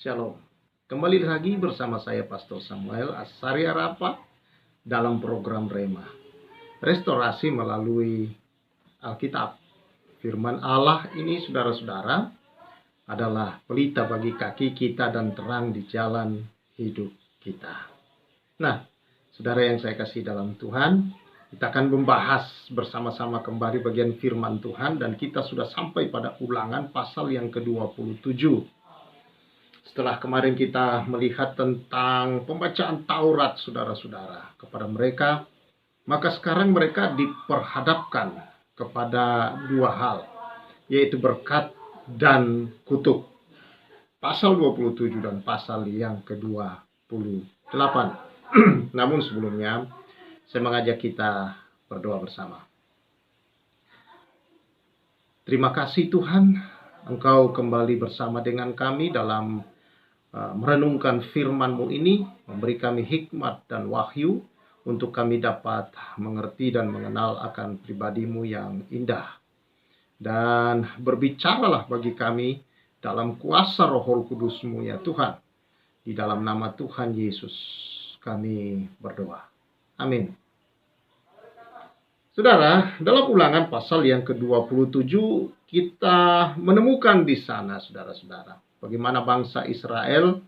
Shalom. Kembali lagi bersama saya Pastor Samuel Asaria Rapa dalam program Rema. Restorasi melalui Alkitab. Firman Allah ini saudara-saudara adalah pelita bagi kaki kita dan terang di jalan hidup kita. Nah, saudara yang saya kasih dalam Tuhan, kita akan membahas bersama-sama kembali bagian firman Tuhan dan kita sudah sampai pada Ulangan pasal yang ke-27. Setelah kemarin kita melihat tentang pembacaan Taurat saudara-saudara kepada mereka, maka sekarang mereka diperhadapkan kepada dua hal, yaitu berkat dan kutuk. Pasal 27 dan pasal yang ke-28. Namun sebelumnya, saya mengajak kita berdoa bersama. Terima kasih Tuhan, Engkau kembali bersama dengan kami dalam merenungkan firman-Mu ini, memberi kami hikmat dan wahyu untuk kami dapat mengerti dan mengenal akan pribadi-Mu yang indah. Dan berbicaralah bagi kami dalam kuasa Roh Kudus-Mu ya Tuhan. Di dalam nama Tuhan Yesus kami berdoa. Amin. Saudara, dalam Ulangan pasal yang ke-27 kita menemukan di sana saudara-saudara bagaimana bangsa Israel,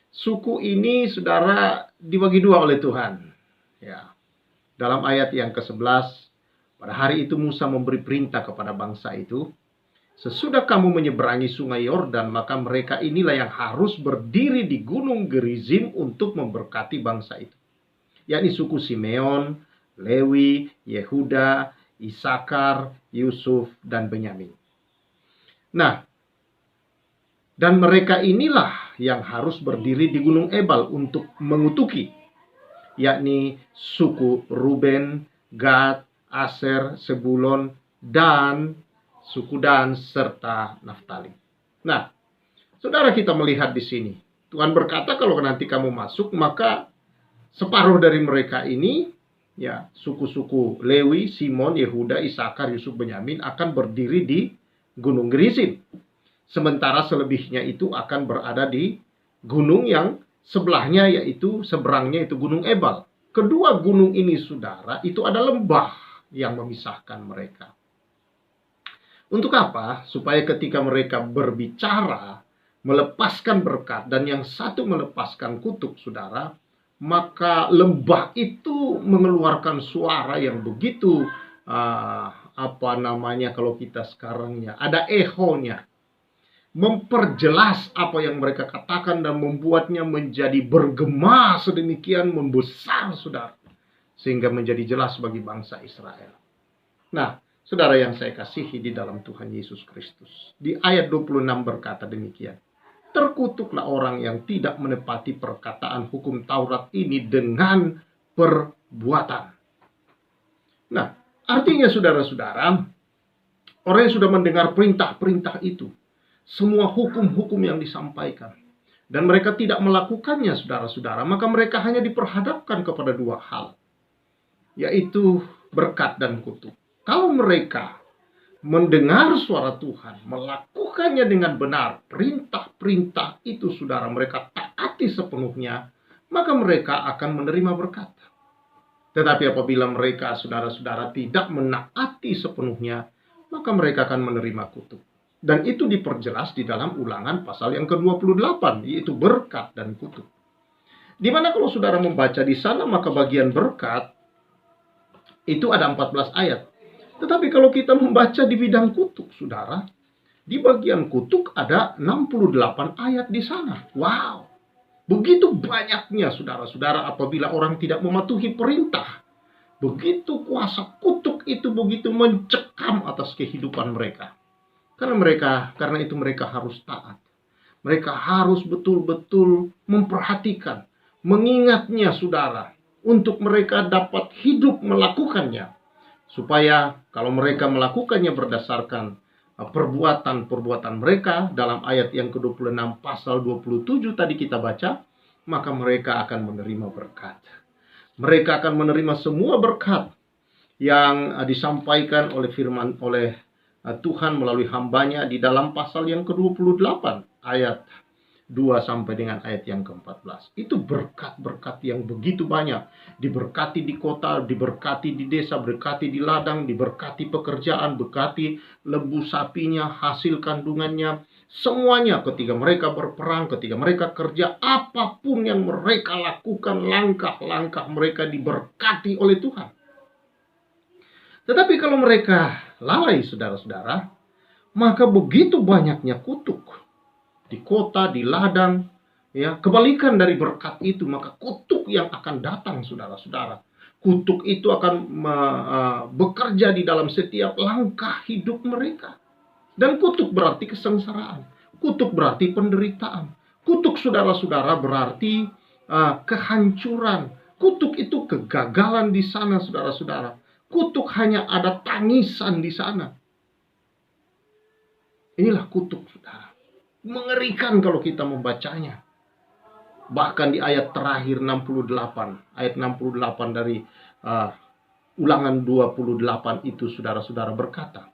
suku ini saudara dibagi dua oleh Tuhan. Ya. Dalam ayat yang ke-11, pada hari itu Musa memberi perintah kepada bangsa itu, sesudah kamu menyeberangi sungai Yordan, maka mereka inilah yang harus berdiri di gunung Gerizim untuk memberkati bangsa itu. Yakni suku Simeon, Lewi, Yehuda, Isakar, Yusuf, dan Benyamin. Nah, dan mereka inilah yang harus berdiri di Gunung Ebal untuk mengutuki, yakni suku Ruben, Gad, Aser, Sebulon, dan suku Dan, serta Naftali. Nah, saudara kita melihat di sini, Tuhan berkata kalau nanti kamu masuk, maka separuh dari mereka ini, ya suku-suku Lewi, Simon, Yehuda, Isakar, Yusuf, Benyamin akan berdiri di Gunung Gerizim. Sementara selebihnya itu akan berada di gunung yang sebelahnya, yaitu seberangnya itu Gunung Ebal. Kedua gunung ini saudara itu ada lembah yang memisahkan mereka. Untuk apa? Supaya ketika mereka berbicara melepaskan berkat dan yang satu melepaskan kutuk saudara, maka lembah itu mengeluarkan suara yang begitu kalau kita sekarang ya ada ehonya, memperjelas apa yang mereka katakan dan membuatnya menjadi bergema sedemikian membesar saudara, sehingga menjadi jelas bagi bangsa Israel. Nah, saudara yang saya kasihi di dalam Tuhan Yesus Kristus, di ayat 26 berkata demikian, terkutuklah orang yang tidak menepati perkataan hukum Taurat ini dengan perbuatan. Nah, artinya saudara-saudara, orang yang sudah mendengar perintah-perintah itu, semua hukum-hukum yang disampaikan, dan mereka tidak melakukannya saudara-saudara, maka mereka hanya diperhadapkan kepada dua hal, yaitu berkat dan kutuk. Kalau mereka mendengar suara Tuhan, melakukannya dengan benar, perintah-perintah itu saudara mereka taati sepenuhnya, maka mereka akan menerima berkat. Tetapi apabila mereka saudara-saudara tidak menaati sepenuhnya, maka mereka akan menerima kutuk. Dan itu diperjelas di dalam Ulangan pasal yang ke-28, yaitu berkat dan kutuk. Dimana kalau saudara membaca di sana, maka bagian berkat itu ada 14 ayat. Tetapi kalau kita membaca di bidang kutuk, saudara, di bagian kutuk ada 68 ayat di sana. Wow, begitu banyaknya saudara-saudara apabila orang tidak mematuhi perintah. Begitu kuasa kutuk itu begitu mencekam atas kehidupan mereka. Karena itu mereka harus taat. Mereka harus betul-betul memperhatikan, mengingatnya saudara, untuk mereka dapat hidup melakukannya. Supaya kalau mereka melakukannya berdasarkan perbuatan-perbuatan mereka dalam ayat yang ke-26 pasal 27 tadi kita baca, maka mereka akan menerima berkat. Mereka akan menerima semua berkat yang disampaikan oleh Tuhan melalui hambanya di dalam pasal yang ke-28 ayat 2 sampai dengan ayat yang ke-14. Itu berkat-berkat yang begitu banyak. Diberkati di kota, diberkati di desa, berkati di ladang, diberkati pekerjaan, berkati lembu sapinya, hasil kandungannya. Semuanya ketika mereka berperang, ketika mereka kerja, apapun yang mereka lakukan, langkah-langkah mereka diberkati oleh Tuhan. Tetapi kalau mereka lalai, saudara-saudara, maka begitu banyaknya kutuk di kota, di ladang, ya, kebalikan dari berkat itu, maka kutuk yang akan datang, saudara-saudara. Kutuk itu akan bekerja di dalam setiap langkah hidup mereka. Dan kutuk berarti kesengsaraan, kutuk berarti penderitaan, kutuk, saudara-saudara, berarti kehancuran. Kutuk itu kegagalan di sana, saudara-saudara. Kutuk hanya ada tangisan di sana. Inilah kutuk, saudara. Mengerikan kalau kita membacanya. Bahkan di ayat terakhir 68, ayat 68 dari Ulangan 28 itu, saudara-saudara, berkata,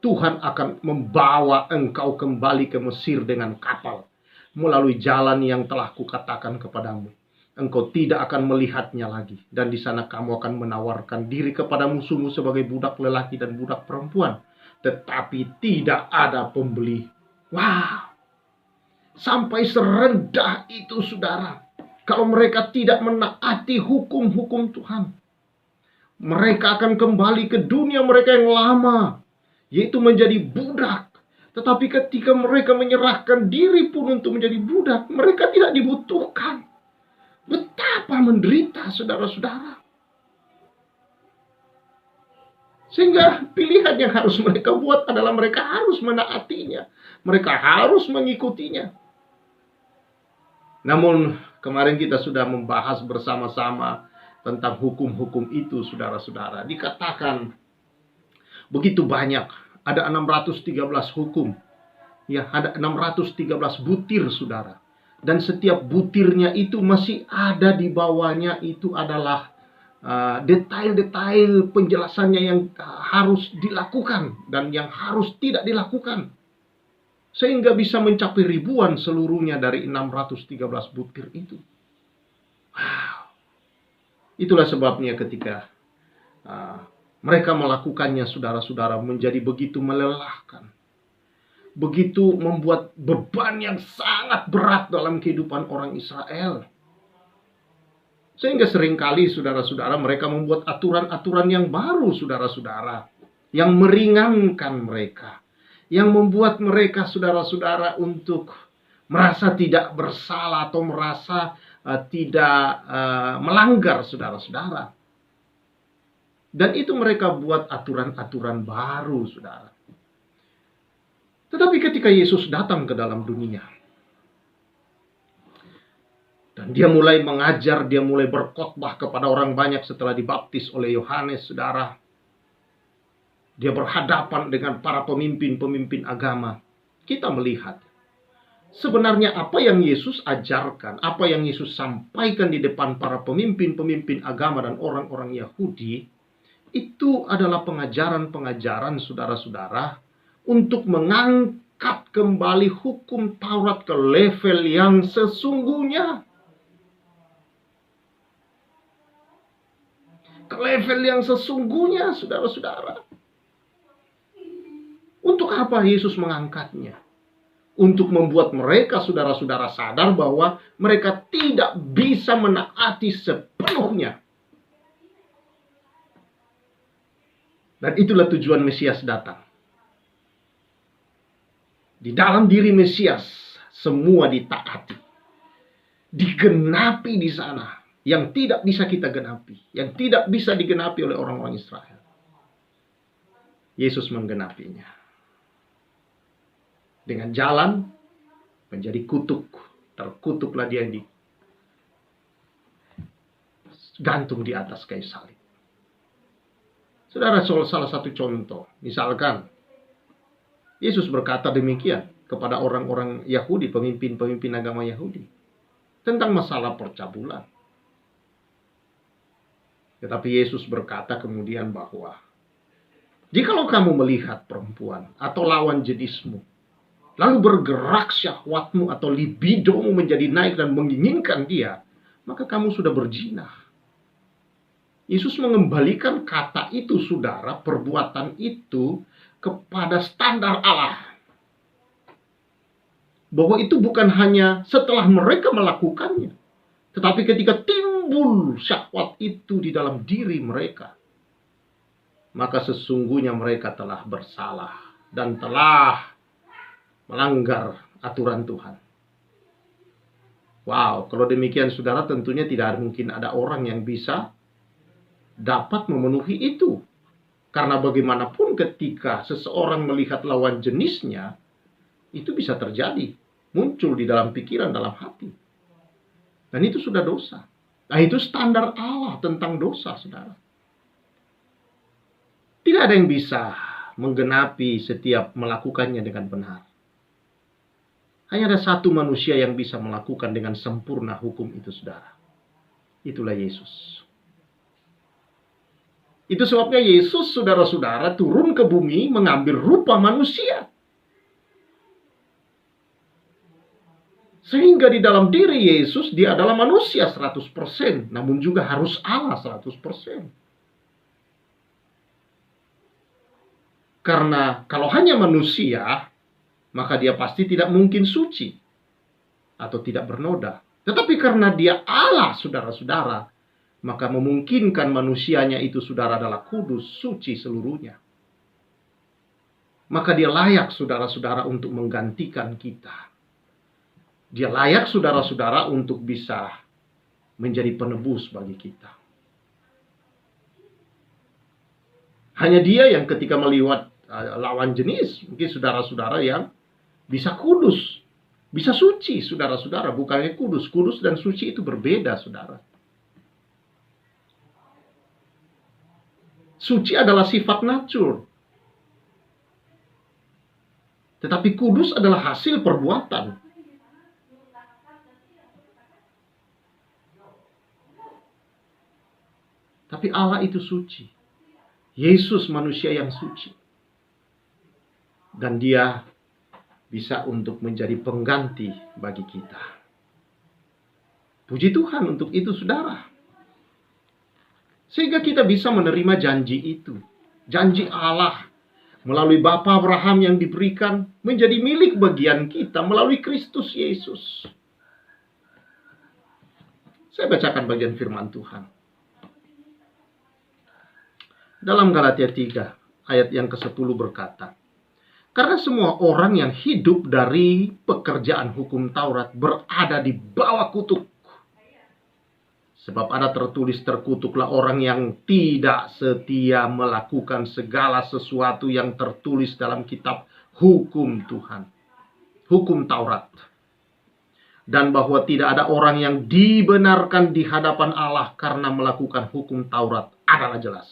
Tuhan akan membawa engkau kembali ke Mesir dengan kapal, melalui jalan yang telah kukatakan kepadamu. Engkau tidak akan melihatnya lagi, dan di sana kamu akan menawarkan diri kepada musuhmu sebagai budak lelaki dan budak perempuan, tetapi tidak ada pembeli. Wow, sampai serendah itu, saudara. Kalau mereka tidak menaati hukum-hukum Tuhan, mereka akan kembali ke dunia mereka yang lama, yaitu menjadi budak. Tetapi ketika mereka menyerahkan diri pun untuk menjadi budak, mereka tidak dibutuhkan. Betapa menderita, saudara-saudara. Sehingga pilihan yang harus mereka buat adalah mereka harus menaatinya. Mereka harus mengikutinya. Namun kemarin kita sudah membahas bersama-sama tentang hukum-hukum itu, saudara-saudara. Dikatakan begitu banyak. Ada 613 hukum. Ya, ada 613 butir, saudara. Dan setiap butirnya itu masih ada di bawahnya, itu adalah detail-detail penjelasannya yang harus dilakukan dan yang harus tidak dilakukan. Sehingga bisa mencapai ribuan seluruhnya dari 613 butir itu. Wow. Itulah sebabnya ketika mereka melakukannya, saudara-saudara, menjadi begitu melelahkan. Begitu membuat beban yang sangat berat dalam kehidupan orang Israel. Sehingga seringkali, saudara-saudara, mereka membuat aturan-aturan yang baru, saudara-saudara, yang meringankan mereka, yang membuat mereka, saudara-saudara, untuk merasa tidak bersalah atau merasa tidak melanggar, saudara-saudara. Dan itu mereka buat aturan-aturan baru, saudara. Tetapi ketika Yesus datang ke dalam dunia, dan dia mulai mengajar, dia mulai berkhotbah kepada orang banyak setelah dibaptis oleh Yohanes, saudara. Dia berhadapan dengan para pemimpin-pemimpin agama. Kita melihat sebenarnya apa yang Yesus ajarkan, apa yang Yesus sampaikan di depan para pemimpin-pemimpin agama dan orang-orang Yahudi, itu adalah pengajaran-pengajaran, saudara-saudara, untuk mengangkat kembali hukum Taurat ke level yang sesungguhnya. Ke level yang sesungguhnya, saudara-saudara. Untuk apa Yesus mengangkatnya? Untuk membuat mereka, saudara-saudara, sadar bahwa mereka tidak bisa menaati sepenuhnya. Dan itulah tujuan Mesias datang. Di dalam diri Mesias, semua ditaati. Digenapi di sana. Yang tidak bisa kita genapi. Yang tidak bisa digenapi oleh orang-orang Israel. Yesus menggenapinya. Dengan jalan menjadi kutuk. Terkutuklah dia yang digantung di atas kayu salib. Saudara, salah satu contoh. Misalkan Yesus berkata demikian kepada orang-orang Yahudi, pemimpin-pemimpin agama Yahudi, tentang masalah percabulan. Tetapi Yesus berkata kemudian bahwa jikalau kamu melihat perempuan atau lawan jenismu lalu bergerak syahwatmu atau libidomu menjadi naik dan menginginkan dia, maka kamu sudah berzina. Yesus mengembalikan kata itu, saudara, perbuatan itu kepada standar Allah. Bahwa itu bukan hanya setelah mereka melakukannya, tetapi ketika timbul syahwat itu di dalam diri mereka, maka sesungguhnya mereka telah bersalah dan telah melanggar aturan Tuhan. Wow, kalau demikian saudara, tentunya tidak mungkin ada orang yang bisa dapat memenuhi itu. Karena bagaimanapun ketika seseorang melihat lawan jenisnya, itu bisa terjadi, muncul di dalam pikiran, dalam hati. Dan itu sudah dosa. Nah, itu standar Allah tentang dosa, saudara. Tidak ada yang bisa menggenapi setiap melakukannya dengan benar. Hanya ada satu manusia yang bisa melakukan dengan sempurna hukum itu, saudara. Itulah Yesus. Itu sebabnya Yesus, saudara-saudara, turun ke bumi mengambil rupa manusia. Sehingga di dalam diri Yesus, dia adalah manusia 100%. Namun juga harus Allah 100%. Karena kalau hanya manusia, maka dia pasti tidak mungkin suci. Atau tidak bernoda. Tetapi karena dia Allah, saudara-saudara, maka memungkinkan manusianya itu, saudara, adalah kudus, suci seluruhnya. Maka dia layak, saudara-saudara, untuk menggantikan kita. Dia layak, saudara-saudara, untuk bisa menjadi penebus bagi kita. Hanya dia yang ketika melihat lawan jenis, mungkin saudara-saudara yang bisa kudus, bisa suci, saudara-saudara. Bukannya kudus. Kudus dan suci itu berbeda, saudara. Suci adalah sifat natur. Tetapi kudus adalah hasil perbuatan. Tapi Allah itu suci. Yesus manusia yang suci. Dan dia bisa untuk menjadi pengganti bagi kita. Puji Tuhan untuk itu, saudara. Sehingga kita bisa menerima janji itu. Janji Allah melalui Bapa Abraham yang diberikan menjadi milik bagian kita melalui Kristus Yesus. Saya bacakan bagian firman Tuhan. Dalam Galatia 3 ayat yang ke-10 berkata, karena semua orang yang hidup dari pekerjaan hukum Taurat berada di bawah kutuk. Sebab ada tertulis, terkutuklah orang yang tidak setia melakukan segala sesuatu yang tertulis dalam kitab hukum Tuhan. Hukum Taurat. Dan bahwa tidak ada orang yang dibenarkan di hadapan Allah karena melakukan hukum Taurat adalah jelas.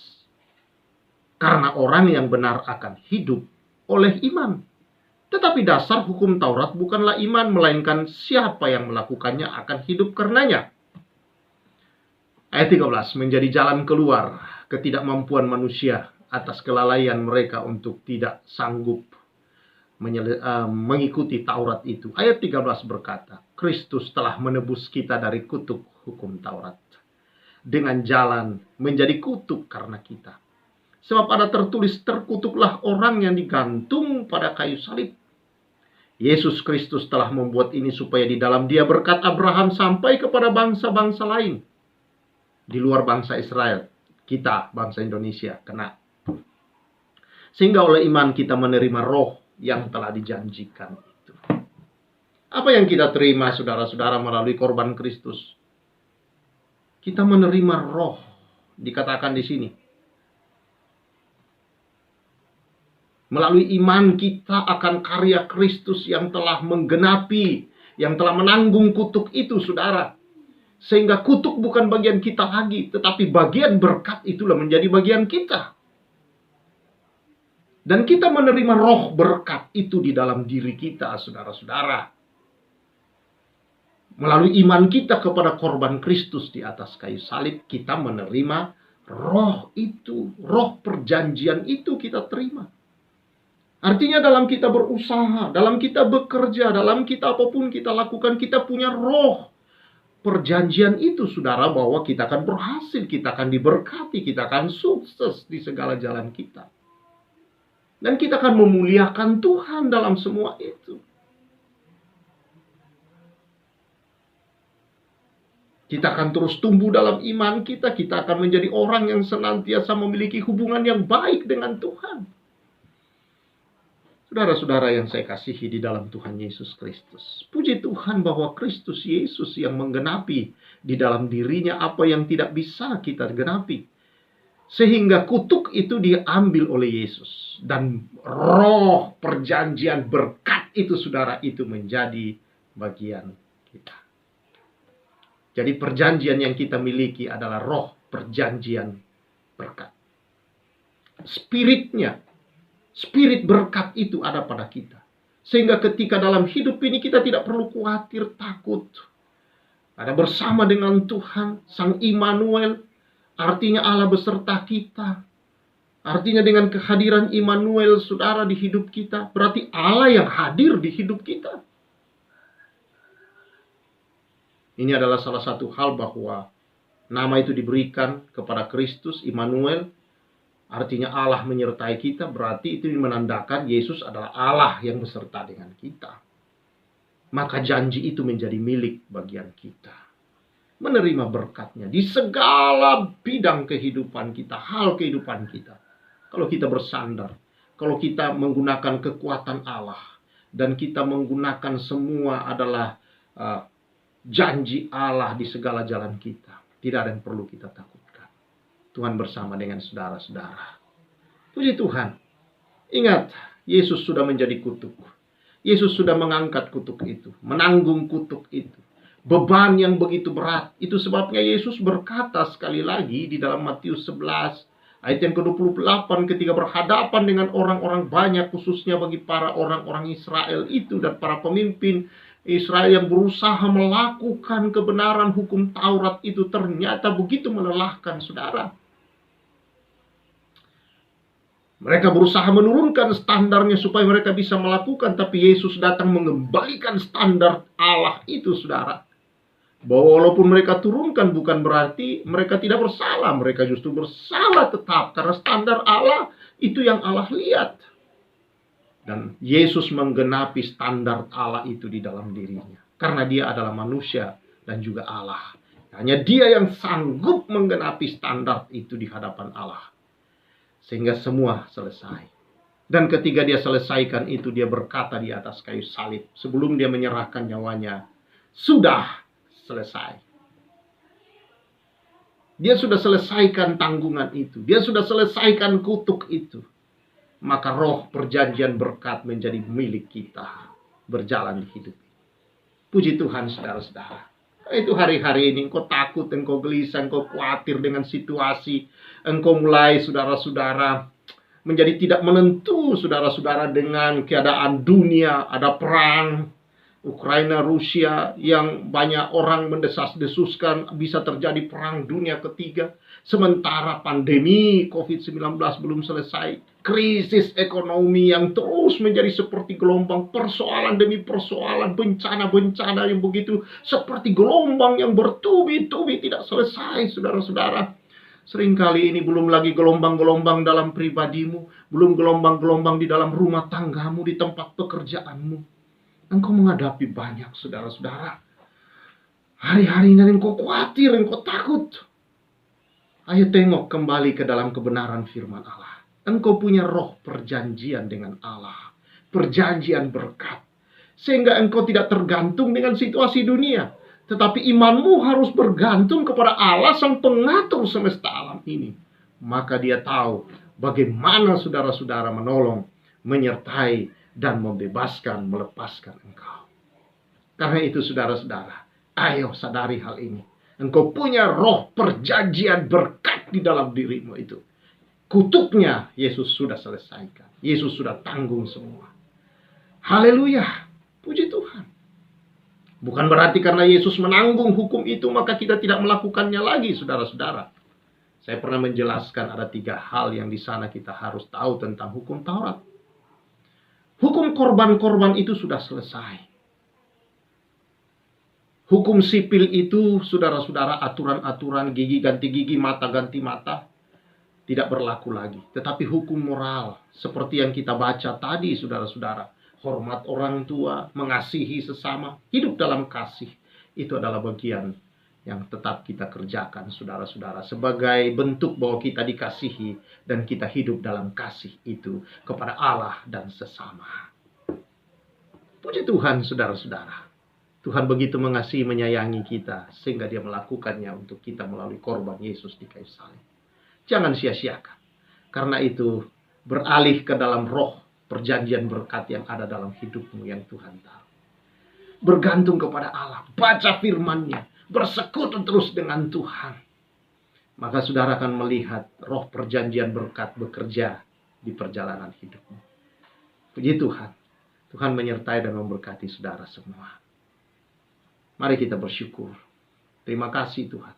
Karena orang yang benar akan hidup oleh iman. Tetapi dasar hukum Taurat bukanlah iman, melainkan siapa yang melakukannya akan hidup karenanya. Ayat 13, menjadi jalan keluar ketidakmampuan manusia atas kelalaian mereka untuk tidak sanggup mengikuti Taurat itu. Ayat 13 berkata, Kristus telah menebus kita dari kutuk hukum Taurat. Dengan jalan menjadi kutuk karena kita. Sebab ada tertulis, terkutuklah orang yang digantung pada kayu salib. Yesus Kristus telah membuat ini supaya di dalam dia berkat Abraham sampai kepada bangsa-bangsa lain. Di luar bangsa Israel, kita bangsa Indonesia kena. Sehingga oleh iman kita menerima roh yang telah dijanjikan itu. Apa yang kita terima, saudara-saudara, melalui korban Kristus? Kita menerima roh, dikatakan di sini. Melalui iman kita akan karya Kristus yang telah menggenapi, yang telah menanggung kutuk itu, saudara. Sehingga kutuk bukan bagian kita lagi, tetapi bagian berkat itulah menjadi bagian kita. Dan kita menerima roh berkat itu di dalam diri kita, saudara-saudara. Melalui iman kita kepada korban Kristus di atas kayu salib, kita menerima roh itu, roh perjanjian itu kita terima. Artinya dalam kita berusaha, dalam kita bekerja, dalam kita apapun kita lakukan, kita punya roh perjanjian itu, saudara, bahwa kita akan berhasil, kita akan diberkati, kita akan sukses di segala jalan kita. Dan kita akan memuliakan Tuhan dalam semua itu. Kita akan terus tumbuh dalam iman kita akan menjadi orang yang senantiasa memiliki hubungan yang baik dengan Tuhan. Saudara-saudara yang saya kasihi di dalam Tuhan Yesus Kristus, puji Tuhan bahwa Kristus Yesus yang menggenapi di dalam dirinya apa yang tidak bisa kita genapi. Sehingga kutuk itu diambil oleh Yesus. Dan roh perjanjian berkat itu, saudara, itu menjadi bagian kita. Jadi perjanjian yang kita miliki adalah roh perjanjian berkat. Spiritnya, spirit berkat itu ada pada kita. Sehingga ketika dalam hidup ini kita tidak perlu khawatir, takut. Ada bersama dengan Tuhan, Sang Immanuel, artinya Allah beserta kita. Artinya dengan kehadiran Immanuel, saudara, di hidup kita, berarti Allah yang hadir di hidup kita. Ini adalah salah satu hal bahwa nama itu diberikan kepada Kristus, Immanuel. Artinya Allah menyertai kita, berarti itu menandakan Yesus adalah Allah yang beserta dengan kita. Maka janji itu menjadi milik bagian kita. Menerima berkatnya di segala bidang kehidupan kita, hal kehidupan kita. Kalau kita bersandar, kalau kita menggunakan kekuatan Allah, dan kita menggunakan semua adalah janji Allah di segala jalan kita, tidak ada yang perlu kita takutkan. Tuhan bersama dengan saudara-saudara. Puji Tuhan. Ingat, Yesus sudah menjadi kutuk. Yesus sudah mengangkat kutuk itu, menanggung kutuk itu. Beban yang begitu berat. Itu sebabnya Yesus berkata sekali lagi di dalam Matius 11 ayat yang ke-28, ketika berhadapan dengan orang-orang banyak, khususnya bagi para orang-orang Israel itu dan para pemimpin Israel yang berusaha melakukan kebenaran hukum Taurat itu, ternyata begitu melelahkan, saudara. Mereka berusaha menurunkan standarnya supaya mereka bisa melakukan, tapi Yesus datang mengembalikan standar Allah itu, saudara. Bahwa walaupun mereka turunkan bukan berarti mereka tidak bersalah, mereka justru bersalah tetap, karena standar Allah itu yang Allah lihat. Dan Yesus menggenapi standar Allah itu di dalam dirinya. Karena dia adalah manusia dan juga Allah. Hanya dia yang sanggup menggenapi standar itu di hadapan Allah. Sehingga semua selesai. Dan ketika dia selesaikan itu, dia berkata di atas kayu salib, sebelum dia menyerahkan nyawanya, sudah selesai. Dia sudah selesaikan tanggungan itu. Dia sudah selesaikan kutuk itu. Maka roh perjanjian berkat menjadi milik kita, berjalan di hidup. Puji Tuhan, saudara-saudara. Itu hari-hari ini engkau takut, engkau gelisah, engkau khawatir dengan situasi. Engkau mulai, saudara-saudara, menjadi tidak menentu, saudara-saudara, dengan keadaan dunia. Ada perang Ukraina, Rusia, yang banyak orang mendesas-desuskan bisa terjadi perang dunia ketiga. Sementara pandemi COVID-19 belum selesai. Krisis ekonomi yang terus menjadi seperti gelombang, persoalan demi persoalan, bencana-bencana yang begitu seperti gelombang yang bertubi-tubi tidak selesai, saudara-saudara. Seringkali ini belum lagi gelombang-gelombang dalam pribadimu, belum gelombang-gelombang di dalam rumah tanggamu, di tempat pekerjaanmu. Engkau menghadapi banyak, saudara-saudara. Hari-hari ini engkau khawatir, engkau takut. Ayo tengok kembali ke dalam kebenaran firman Allah. Engkau punya roh perjanjian dengan Allah. Perjanjian berkat. Sehingga engkau tidak tergantung dengan situasi dunia. Tetapi imanmu harus bergantung kepada Allah, sang pengatur semesta alam ini. Maka dia tahu bagaimana saudara-saudara menolong, menyertai, dan membebaskan, melepaskan engkau. Karena itu, saudara-saudara, ayo sadari hal ini. Engkau punya roh perjanjian berkat di dalam dirimu itu. Kutuknya Yesus sudah selesaikan. Yesus sudah tanggung semua. Haleluya. Puji Tuhan. Bukan berarti karena Yesus menanggung hukum itu maka kita tidak melakukannya lagi, saudara-saudara. Saya pernah menjelaskan ada 3 hal yang di sana kita harus tahu tentang hukum Taurat. Hukum korban-korban itu sudah selesai. Hukum sipil itu, saudara-saudara, aturan-aturan gigi ganti gigi, mata ganti mata, tidak berlaku lagi. Tetapi hukum moral, seperti yang kita baca tadi, saudara-saudara, hormat orang tua, mengasihi sesama, hidup dalam kasih, itu adalah bagian yang tetap kita kerjakan, saudara-saudara, sebagai bentuk bahwa kita dikasihi dan kita hidup dalam kasih itu kepada Allah dan sesama. Puji Tuhan, saudara-saudara. Tuhan begitu mengasihi, menyayangi kita, sehingga dia melakukannya untuk kita melalui korban Yesus di kayu salib. Jangan sia-siakan. Karena itu, beralih ke dalam roh perjanjian berkat yang ada dalam hidupmu yang Tuhan tahu. Bergantung kepada Allah, baca firman-Nya, bersekutu terus dengan Tuhan. Maka saudara akan melihat roh perjanjian berkat bekerja di perjalanan hidupmu. Puji Tuhan. Tuhan menyertai dan memberkati saudara semua. Mari kita bersyukur. Terima kasih Tuhan.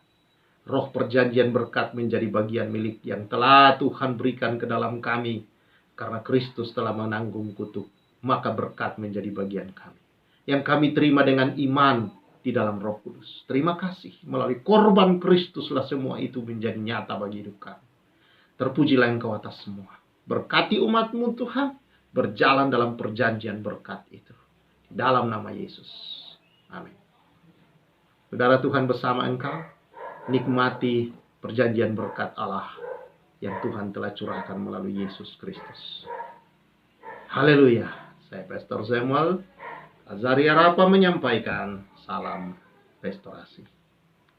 Roh perjanjian berkat menjadi bagian milik yang telah Tuhan berikan ke dalam kami. Karena Kristus telah menanggung kutuk. Maka berkat menjadi bagian kami. Yang kami terima dengan iman di dalam Roh Kudus. Terima kasih. Melalui korban Kristuslah semua itu menjadi nyata bagi hidup kami. Terpujilah Engkau atas semua. Berkati umat-Mu Tuhan. Berjalan dalam perjanjian berkat itu. Di dalam nama Yesus. Amin. Saudara, Tuhan bersama engkau. Nikmati perjanjian berkat Allah yang Tuhan telah curahkan melalui Yesus Kristus. Haleluya. Saya Pastor Samuel Azaria Rapa menyampaikan salam restorasi.